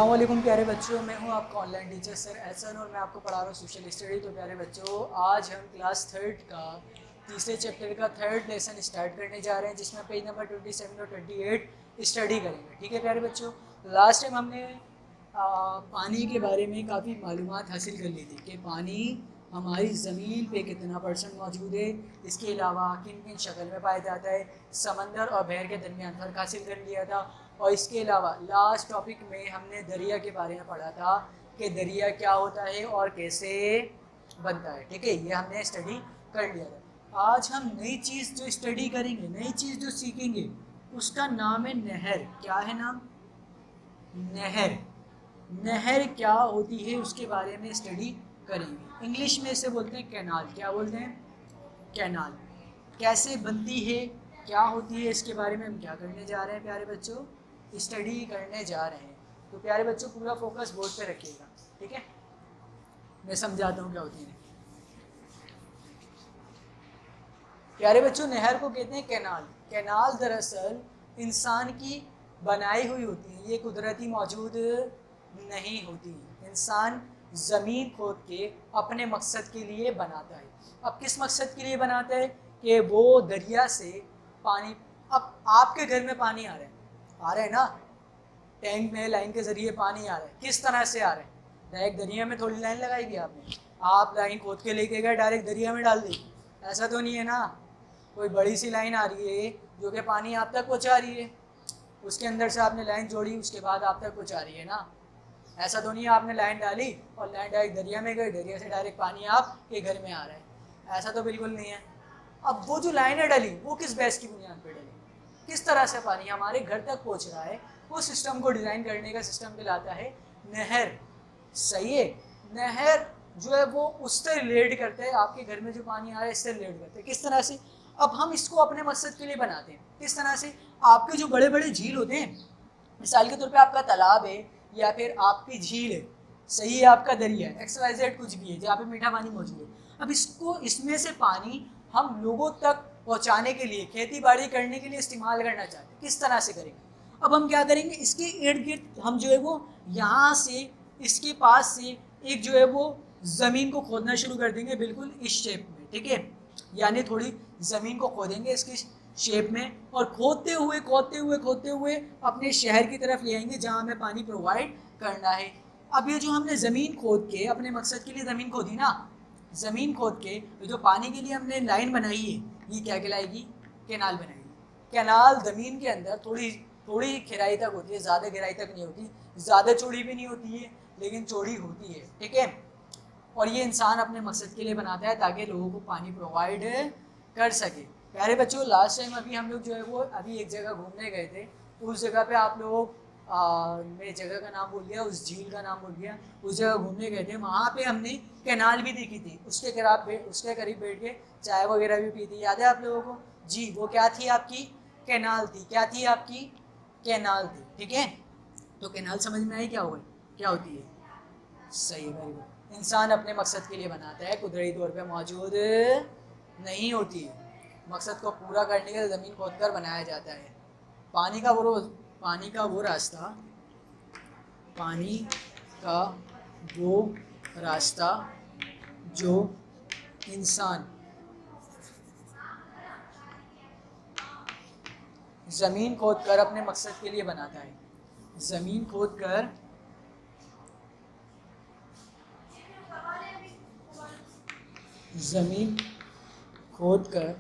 अस्सलाम वालेकुम प्यारे बच्चों, मैं हूं आपका ऑनलाइन टीचर सर एहसन और मैं आपको पढ़ा रहा हूं सोशल स्टडी। तो प्यारे बच्चों, आज हम क्लास थर्ड का तीसरे चैप्टर का थर्ड लेसन स्टार्ट करने जा रहे हैं, जिसमें पेज नंबर 27 और 28 स्टडी करेंगे। ठीक है प्यारे बच्चों, लास्ट टाइम हमने पानी के बारे में काफ़ी मालूमात हासिल कर ली थी कि पानी हमारी ज़मीन पे कितना % मौजूद है, इसके अलावा किन किन शक्ल में पाया जाता है, समंदर और बहर के दरमियान फ़र्क हासिल कर लिया था। और इसके अलावा लास्ट टॉपिक में हमने दरिया के बारे में पढ़ा था कि दरिया क्या होता है और कैसे बनता है। ठीक है, ये हमने स्टडी कर लिया था। आज हम नई चीज़ जो स्टडी करेंगे, नई चीज़ जो सीखेंगे, उसका नाम है नहर। क्या है नाम? नहर। नहर क्या होती है उसके बारे में स्टडी करेंगे। इंग्लिश में इसे बोलते हैं कैनाल। क्या बोलते हैं? कैनाल। कैसे बनती है, क्या होती है, इसके बारे में हम क्या करने जा रहे हैं प्यारे बच्चों? स्टडी करने जा रहे हैं। तो प्यारे बच्चों, पूरा फोकस बोर्ड पे रखिएगा। ठीक है, मैं समझाता हूँ क्या होती है। प्यारे बच्चों, नहर को कहते हैं कैनाल। कैनाल दरअसल इंसान की बनाई हुई होती है, ये कुदरती मौजूद नहीं होती। इंसान ज़मीन खोद के अपने मकसद के लिए बनाता है। अब किस मकसद के लिए बनाता है? कि वो दरिया से पानी, अब आपके घर में पानी आ रहा है ना, टैंक में लाइन के ज़रिए पानी आ रहा है। किस तरह से आ रहा है? डायरेक्ट दरिया में थोड़ी लाइन लगाएगी आपने, आप लाइन खोद के लेके गए डायरेक्ट दरिया में डाल दी, ऐसा तो नहीं है ना। कोई बड़ी सी लाइन आ रही है जो कि पानी आप तक पहुँचा रही है, उसके अंदर से आपने लाइन जोड़ी, उसके बाद आप तक पहुँचा रही है ना। ऐसा तो नहीं है आपने लाइन डाली और लाइन डायरेक्ट दरिया में गई, दरिया से डायरेक्ट पानी आपके घर में आ रहा है, ऐसा तो बिल्कुल नहीं है। अब वो जो लाइनें डली वो किस बेस की बुनियाद पर डली, किस तरह से पानी हमारे घर तक पहुंच रहा है, उस सिस्टम को डिज़ाइन करने का सिस्टम कहलाता है नहर। सही है, नहर जो है वो उससे रिलेट करते हैं, आपके घर में जो पानी आ रहा है इससे रिलेट करते हैं। किस तरह से? अब हम इसको अपने मकसद के लिए बनाते हैं। किस तरह से? आपके जो बड़े बड़े झील होते हैं, मिसाल के तौर पे आपका तालाब है या फिर आपकी झील है, सही है, आपका दरिया है, XYZ कुछ भी है जहाँ पे मीठा पानी मौजूद है। अब इसको, इसमें से पानी हम लोगों तक पहुँचाने के लिए, खेती बाड़ी करने के लिए इस्तेमाल करना चाहते हैं। किस तरह से करेंगे? अब हम क्या करेंगे, इसके इर्द गिर्द हम जो है वो यहाँ से, इसके पास से एक जो है वो ज़मीन को खोदना शुरू कर देंगे, बिल्कुल इस शेप में। ठीक है, यानी थोड़ी ज़मीन को खोदेंगे इसकी शेप में, और खोदते हुए खोदते हुए खोदते हुए अपने शहर की तरफ ले आएंगे जहाँ हमें पानी प्रोवाइड करना है। अब ये जो हमने ज़मीन खोद के अपने मकसद के लिए ज़मीन खोदी ना, ज़मीन खोद के जो पानी के लिए हमने लाइन बनाई है, ये क्या कहलाएगी? कैनाल बनाएगी। कैनाल ज़मीन के अंदर थोड़ी थोड़ी गहराई तक होती है, ज़्यादा गहराई तक नहीं होती, ज़्यादा चौड़ी भी नहीं होती है, लेकिन चौड़ी होती है। ठीक है, और ये इंसान अपने मकसद के लिए बनाता है ताकि लोगों को पानी प्रोवाइड कर सके। प्यारे बच्चों, लास्ट टाइम अभी हम लोग जो है वो अभी एक जगह घूमने गए थे, उस जगह पे आप लोग मैं जगह का नाम भूल गया, उस झील का नाम भूल गया, उस जगह घूमने गए थे, वहाँ पे हमने कैनाल भी देखी थी। उसके करीब बैठ के चाय वगैरह भी पी थी, याद है आप लोगों को? जी, वो क्या थी आपकी? कैनाल थी। क्या थी आपकी? कैनाल थी। ठीक है, तो कैनाल समझ में आई क्या हुआ, क्या होती है? सही, वेरी गुड। इंसान अपने मकसद के लिए बनाता है, कुदरती तौर पे मौजूद नहीं होती है। मकसद को पूरा करने के लिए ज़मीन खोदकर बनाया जाता है। पानी का वो रास्ता, पानी का वो रास्ता जो इंसान ज़मीन खोदकर अपने मकसद के लिए बनाता है। ज़मीन खोदकर ज़मीन खोदकर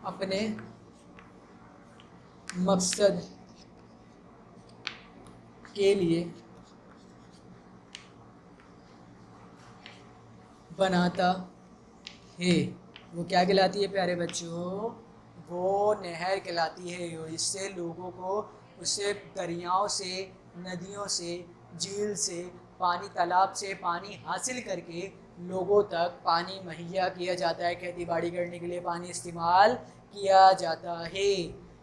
अपने मकसद के लिए बनाता है। वो क्या कहलाती है प्यारे बच्चों? वो नहर कहलाती है। और इससे लोगों को, उससे दरियाओं से, नदियों से, झील से पानी, तालाब से पानी हासिल करके लोगों तक पानी मुहैया किया जाता है। खेती बाड़ी करने के लिए पानी इस्तेमाल किया जाता है।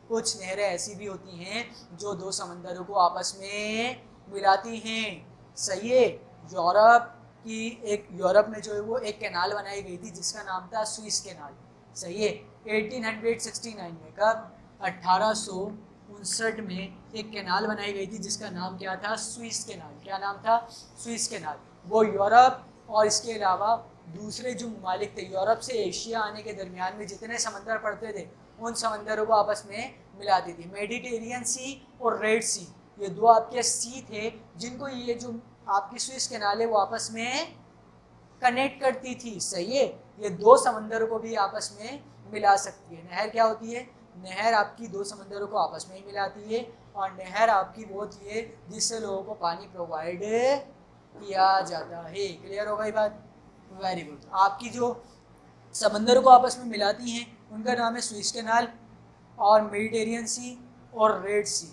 कुछ नहरें ऐसी भी होती हैं जो दो समंदरों को आपस में मिलाती हैं। सही है, यूरोप में जो है वो एक कैनाल बनाई गई थी जिसका नाम था स्विस कैनाल। सही है, 1869 में। कब? 1869 1959 में एक कैनाल बनाई गई थी जिसका नाम क्या था? Swiss canal. क्या नाम था? Swiss canal. वो यूरोप और इसके अलावा दूसरे जो ममालिक थे, यूरोप से एशिया आने के दरमियान में जितने समंदर पड़ते थे उन समंदरों को आपस में मिलाती थी। मेडिटेरियन सी और रेड सी, ये दो आपके सी थे जिनको ये जो आपकी स्विस कैनाल है वो आपस में कनेक्ट करती थी। सही है, ये दो समंदरों को भी आपस में मिला सकती है। नहर क्या होती है? नहर आपकी दो समंदरों को आपस में ही मिलाती है और नहर आपकी वो होती है जिससे लोगों को पानी प्रोवाइड किया जाता है। क्लियर होगा ये बात? Very good. आपकी जो समंदरों को आपस में मिलाती हैं उनका नाम है स्विस कैनाल और मेडिटेरियन सी और रेड सी।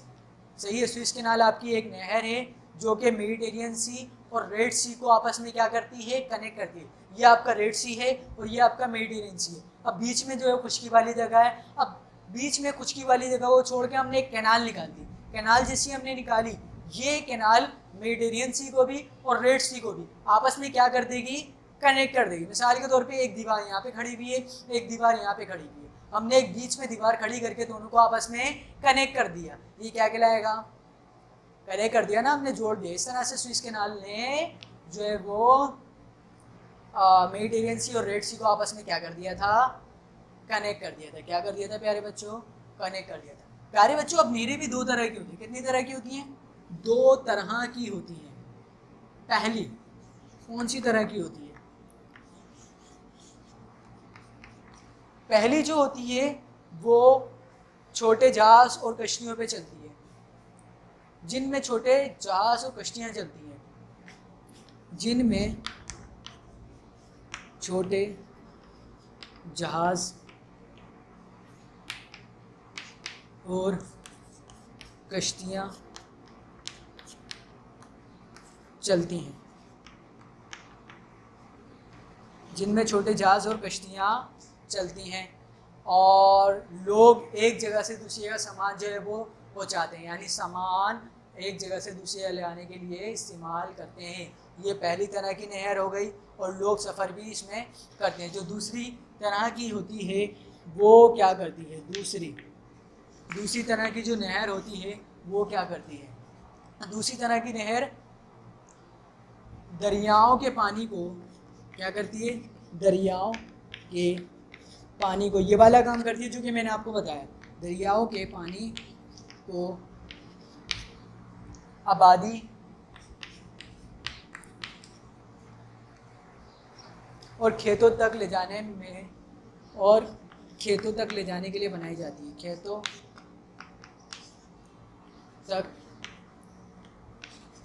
सही है, स्विस कैनाल आपकी एक नहर है जो कि मेडिटेरियन सी और रेड सी को आपस में क्या करती है? कनेक्ट करती है। ये आपका रेड सी है और ये आपका मेडिटेरियन सी है। अब बीच में जो है खुशकी वाली जगह है। अब बीच में खुशकी वाली जगह वो छोड़ के हमने एक कैनाल निकाल दी। कैनाल जैसी हमने निकाली, ये कैनाल मेडिटेरियन सी को भी और रेड सी को भी आपस में क्या कर देगी? कनेक्ट कर देगी। मिसाल के तौर पे एक दीवार यहाँ पे खड़ी हुई है, एक दीवार यहाँ पे खड़ी हुई है, हमने एक बीच में दीवार खड़ी करके दोनों को आपस में कनेक्ट कर दिया। ये क्या कहलाएगा? कनेक्ट कर दिया ना, हमने जोड़ दिया। इस तरह से स्विस कैनाल ने जो है वो मेडिटेरियन सी और रेड सी को आपस में क्या कर दिया था? कनेक्ट कर दिया था। क्या कर दिया था प्यारे बच्चों? कनेक्ट कर दिया था। प्यारे बच्चों, अब नहरें भी दो तरह की होती है। कितनी तरह की होती हैं? दो तरह की होती हैं। पहली कौन सी तरह की होती है? पहली जो होती है वो छोटे जहाज और कश्तियों पे चलती है, जिनमें छोटे जहाज और कश्तियाँ चलती हैं, जिनमें छोटे जहाज और कश्तियाँ चलती हैं, जिनमें छोटे जहाज और कश्तियाँ चलती हैं और लोग एक जगह से दूसरी जगह सामान जो है वो पहुंचाते हैं, यानी सामान एक जगह से दूसरी जगह ले आने के लिए इस्तेमाल करते हैं। ये पहली तरह की नहर हो गई और लोग सफ़र भी इसमें करते हैं। जो दूसरी तरह की होती है वो क्या करती है? दूसरी तरह की जो नहर होती है वो क्या करती है? दूसरी तरह की नहर दरियाओं के पानी को क्या करती है? दरियाओं के पानी को, ये वाला काम करती है जो कि मैंने आपको बताया। दरियाओं के पानी को आबादी और खेतों तक ले जाने में और खेतों तक ले जाने के लिए बनाई जाती है। खेतों तक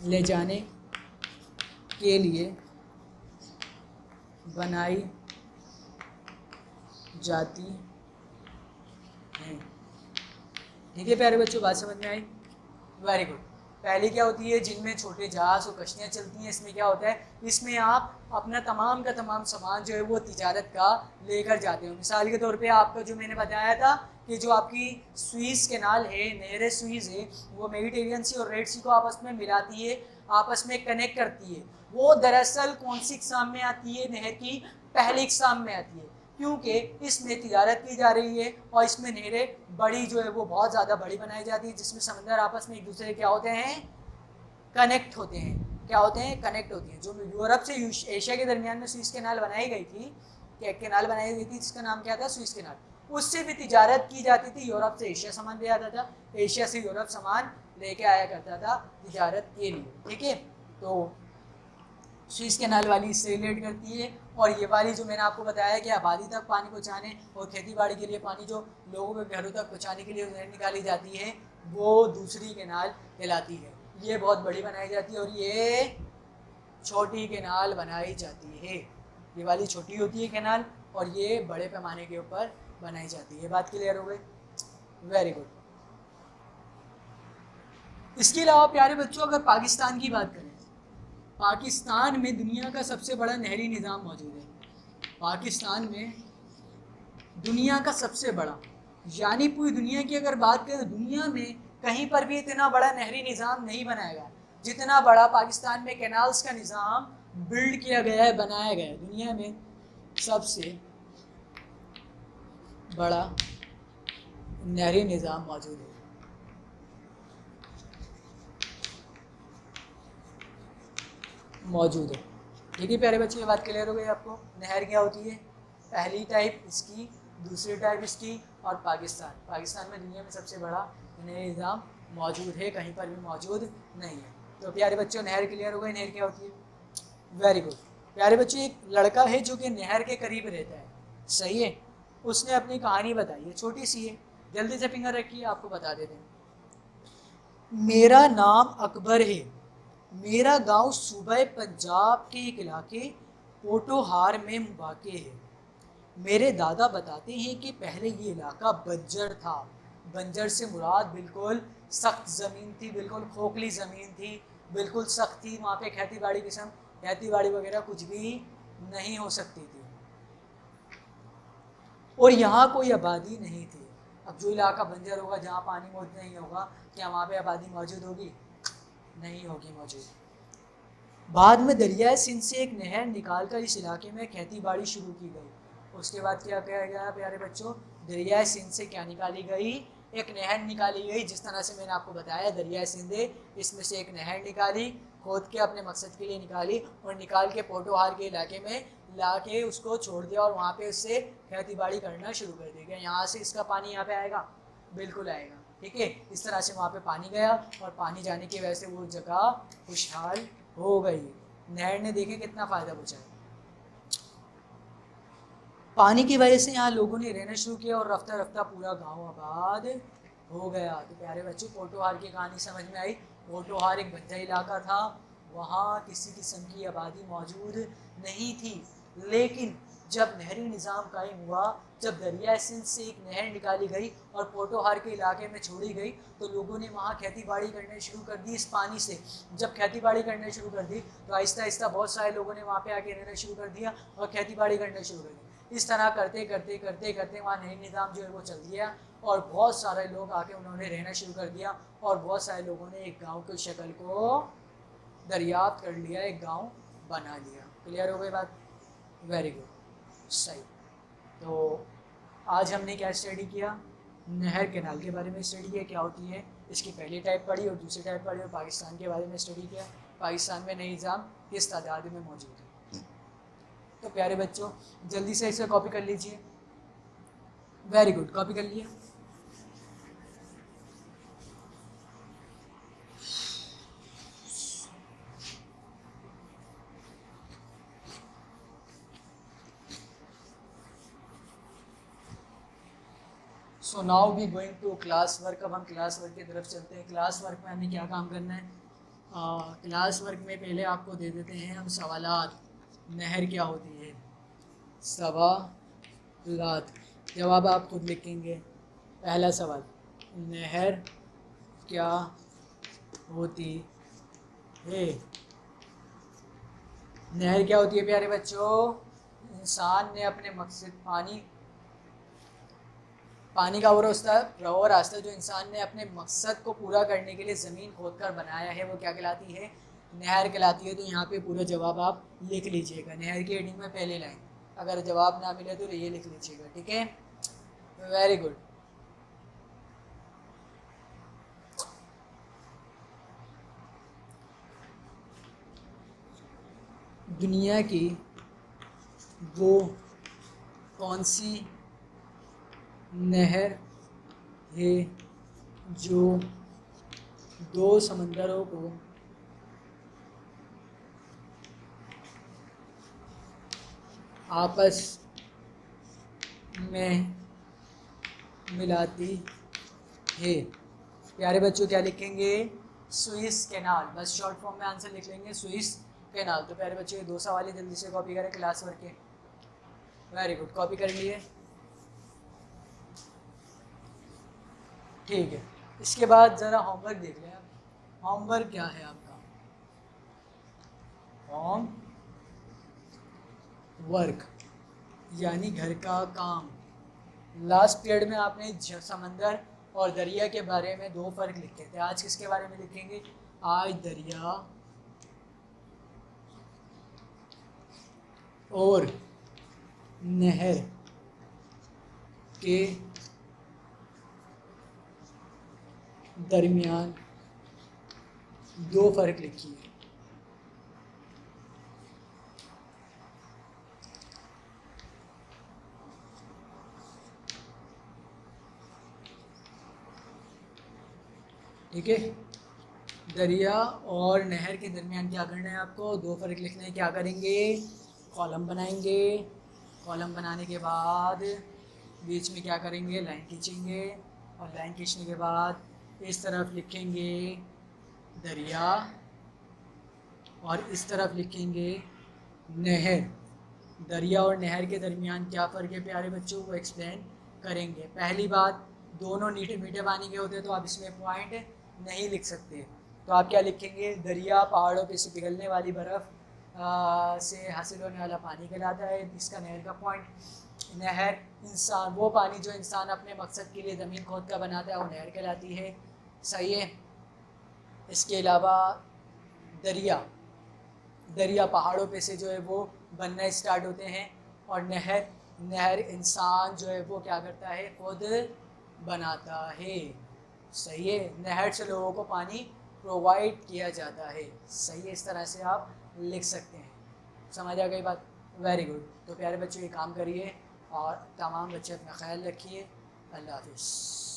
ले जाने के लिए बनाई जाती हैं। ठीक है प्यारे बच्चों, बात समझ में आई? Very good. पहली क्या होती है? जिनमें छोटे जहाज और कश्तियाँ चलती हैं। इसमें क्या होता है? इसमें आप अपना तमाम का तमाम सामान जो है वो तिजारत का लेकर जाते हो। मिसाल के तौर पे आपका जो मैंने बताया था कि जो आपकी स्विस कैनाल है, नहर स्विस है, वो मेडिटेरियन सी और रेड सी को आपस में मिलाती है, आपस में कनेक्ट करती है। वो दरअसल कौन सी इक़साम में आती है? नहर की पहली इक़साम में आती है, क्योंकि इसमें तिजारत की जा रही है और इसमें नहरें बड़ी जो है वो बहुत ज़्यादा बड़ी बनाई जाती है, जिसमें समंदर आपस में एक दूसरे क्या होते हैं? कनेक्ट होते हैं। क्या होते हैं? कनेक्ट होते हैं। जो यूरोप से एशिया के दरमियान में स्विस कैनाल बनाई गई थी, कैनाल बनाई गई थी जिसका नाम क्या था? Swiss canal. उससे भी तिजारत की जाती थी। यूरोप से एशिया सामान ले आता था, एशिया से यूरोप सामान लेके आया करता था तिजारत के लिए। ठीक है, तो स्विस कैनाल वाली इससे रिलेट करती है। और ये वाली जो मैंने आपको बताया कि आबादी तक पानी पहुँचाने और खेती बाड़ी के लिए पानी जो लोगों के घरों तक पहुँचाने के लिए नहर निकाली जाती है वो दूसरी कैनाल कहलाती है। ये बहुत बड़ी बनाई जाती है और ये छोटी कैनाल बनाई जाती है। ये वाली छोटी होती है कैनाल और ये बड़े पैमाने के ऊपर बनाई जाती है। बात क्लियर हो गई? Very good. इसके अलावा प्यारे बच्चों, अगर पाकिस्तान की बात करें, पाकिस्तान में दुनिया का सबसे बड़ा नहरी निज़ाम मौजूद है। पाकिस्तान में दुनिया का सबसे बड़ा, यानी पूरी दुनिया की अगर बात करें, दुनिया में कहीं पर भी इतना बड़ा नहरी निज़ाम नहीं बनाया गया जितना बड़ा पाकिस्तान में कैनाल्स का निज़ाम बिल्ड किया गया है, बनाया गया है। दुनिया में सबसे बड़ा नहरी निज़ाम मौजूद है। मौजूद है। ठीक है प्यारे बच्चे, ये बात क्लियर हो गई आपको। नहर क्या होती है, पहली टाइप इसकी, दूसरी टाइप इसकी, और पाकिस्तान में दुनिया में सबसे बड़ा नहरी निज़ाम मौजूद है, कहीं पर भी मौजूद नहीं है। तो प्यारे बच्चों नहर क्लियर हो गई, नहर क्या होती है। Very good. प्यारे बच्चों एक लड़का है जो कि नहर के करीब रहता है, सही है। उसने अपनी कहानी बताई है, छोटी सी है, जल्दी से फिंगर रखिए, आपको बता देते हैं। मेरा नाम अकबर है, मेरा गांव सूबे पंजाब के एक इलाके पोटोहार में वाक़ है। मेरे दादा बताते हैं कि पहले ये इलाका बंजर था। बंजर से मुराद बिल्कुल सख्त ज़मीन थी, बिल्कुल खोखली ज़मीन थी, बिल्कुल सख्त थी। वहाँ पे खेती बाड़ी वगैरह कुछ भी नहीं हो सकती थी, और यहाँ कोई आबादी नहीं थी। अब जो इलाका बंजर होगा, जहाँ पानी मौजूद नहीं होगा, क्या वहाँ पे आबादी मौजूद होगी, नहीं होगी मौजूद। बाद में दरियाए सिंध से एक नहर निकालकर इस इलाके में खेती बाड़ी शुरू की गई। उसके बाद क्या किया गया प्यारे बच्चों, दरियाए सिंध से क्या निकाली गई, एक नहर निकाली गई। जिस तरह से मैंने आपको बताया दरियाए सिंध है, इसमें से एक नहर निकाली, खोद के अपने मकसद के लिए निकाली, और निकाल के पोटोहार के इलाके में ला के उसको छोड़ दिया, और वहाँ पे उससे खेती बाड़ी करना शुरू कर दिया। यहाँ से इसका पानी यहाँ पे आएगा, बिल्कुल आएगा। ठीक है, इस तरह से वहाँ पे पानी गया, और पानी जाने की वजह से वो जगह खुशहाल हो गई। नहर ने देखे कितना फ़ायदा पहुँचाया। पानी की वजह से यहाँ लोगों ने रहना शुरू किया, और रफ्ता रफ्ता पूरा गांव आबाद हो गया। तो प्यारे बच्चों पोटोहार की कहानी समझ में आई। पोटोहार एक बंजर इलाका था, वहाँ किसी किस्म की आबादी मौजूद नहीं थी, लेकिन जब नहरी निज़ाम कायम हुआ, जब दरिया सिंध से एक नहर निकाली गई और पोटोहार के इलाके में छोड़ी गई, तो लोगों ने वहाँ खेती बाड़ी करने शुरू कर दी इस पानी से। जब खेती बाड़ी करने शुरू कर दी, तो आहिस्ता आहिस्ता बहुत सारे लोगों ने वहाँ पे आके रहना शुरू कर दिया और खेती बाड़ी करना शुरू कर दी। इस तरह करते करते करते करते वहाँ नहरी निज़ाम जो है वो चल दिया, और बहुत सारे लोग आके उन्होंने रहना शुरू कर दिया, और बहुत सारे लोगों ने एक गाँव की शक्ल को दरियाफ्त कर लिया, एक गाँव बना लिया। क्लियर हो गई बात, वेरी गुड, सही। तो आज हमने क्या स्टडी किया, नहर कैनाल के बारे में स्टडी किया, क्या होती है, इसकी पहली टाइप पढ़ी और दूसरी टाइप पढ़ी, और पाकिस्तान के बारे में स्टडी किया, पाकिस्तान में नई निज़ाम किस तादाद में मौजूद है। तो प्यारे बच्चों जल्दी से इसे कॉपी कर लीजिए, वेरी गुड, कॉपी कर लिए। So now we going to class work. अब हम क्लास वर्क की तरफ चलते हैं। क्लास वर्क में हमें क्या काम करना है, क्लास वर्क में पहले आपको दे देते हैं हम सवालात। नहर क्या होती है, सवालात, जवाब आप खुद लिखेंगे। पहला सवाल, नहर क्या होती है। नहर क्या होती है प्यारे बच्चों, इंसान ने अपने मकसद पानी का वो रास्ता जो इंसान ने अपने मकसद को पूरा करने के लिए ज़मीन खोदकर बनाया है, वो क्या कहलाती है, नहर कहलाती है। तो यहाँ पे पूरा जवाब आप लिख लीजिएगा, नहर की हेडिंग में पहले लाइन। अगर जवाब ना मिले तो ये लिख लीजिएगा, ठीक है, वेरी गुड। दुनिया की वो कौन सी नहर है जो दो समंदरों को आपस में मिलाती है। प्यारे बच्चों क्या लिखेंगे, स्विस कैनाल, बस शॉर्ट फॉर्म में आंसर लिख लेंगे, स्विस कैनाल। तो प्यारे बच्चों ये दो सवाल जल्दी से कॉपी करें क्लास वर्क के, वेरी गुड, कॉपी कर लिए, ठीक है। इसके बाद ज़रा होमवर्क देख लें। होमवर्क क्या है आपका, होम वर्क यानी घर का काम। लास्ट पीरियड में आपने समंदर और दरिया के बारे में दो फर्क लिखे थे, आज किसके बारे में लिखेंगे, आज दरिया और नहर के दरमियान दो फर्क लिखिए। ठीक है। दरिया और नहर के दरमियान क्या करना है आपको, दो फ़र्क लिखना है। क्या करेंगे, कॉलम बनाएंगे। कॉलम बनाने के बाद बीच में क्या करेंगे, लाइन खींचेंगे। और लाइन खींचने के बाद इस तरफ लिखेंगे दरिया और इस तरफ लिखेंगे नहर। दरिया और नहर के दरमियान क्या फ़र्क है प्यारे बच्चों, को एक्सप्लेन करेंगे। पहली बात, दोनों मीठे मीठे पानी के होते हैं तो आप इसमें पॉइंट नहीं लिख सकते। तो आप क्या लिखेंगे, दरिया पहाड़ों पे से पिघलने वाली बर्फ़ से हासिल होने वाला पानी कहलाता है, इसका नहर का पॉइंट। नहर इंसान, वो पानी जो इंसान अपने मकसद के लिए ज़मीन खोद कर बनाता है वो नहर कहलाती है। सही है। इसके अलावा दरिया, दरिया पहाड़ों पे से जो है वो बनना स्टार्ट होते हैं। और नहर, नहर इंसान जो है वो क्या करता है, खुद बनाता है। सही है। नहर से लोगों को पानी प्रोवाइड किया जाता है। सही है, इस तरह से आप लिख सकते हैं। समझ आ गई बात, वेरी गुड। तो प्यारे बच्चों ये काम करिए और तमाम बच्चे अपना ख्याल रखिए। अल्लाह हाफिज़।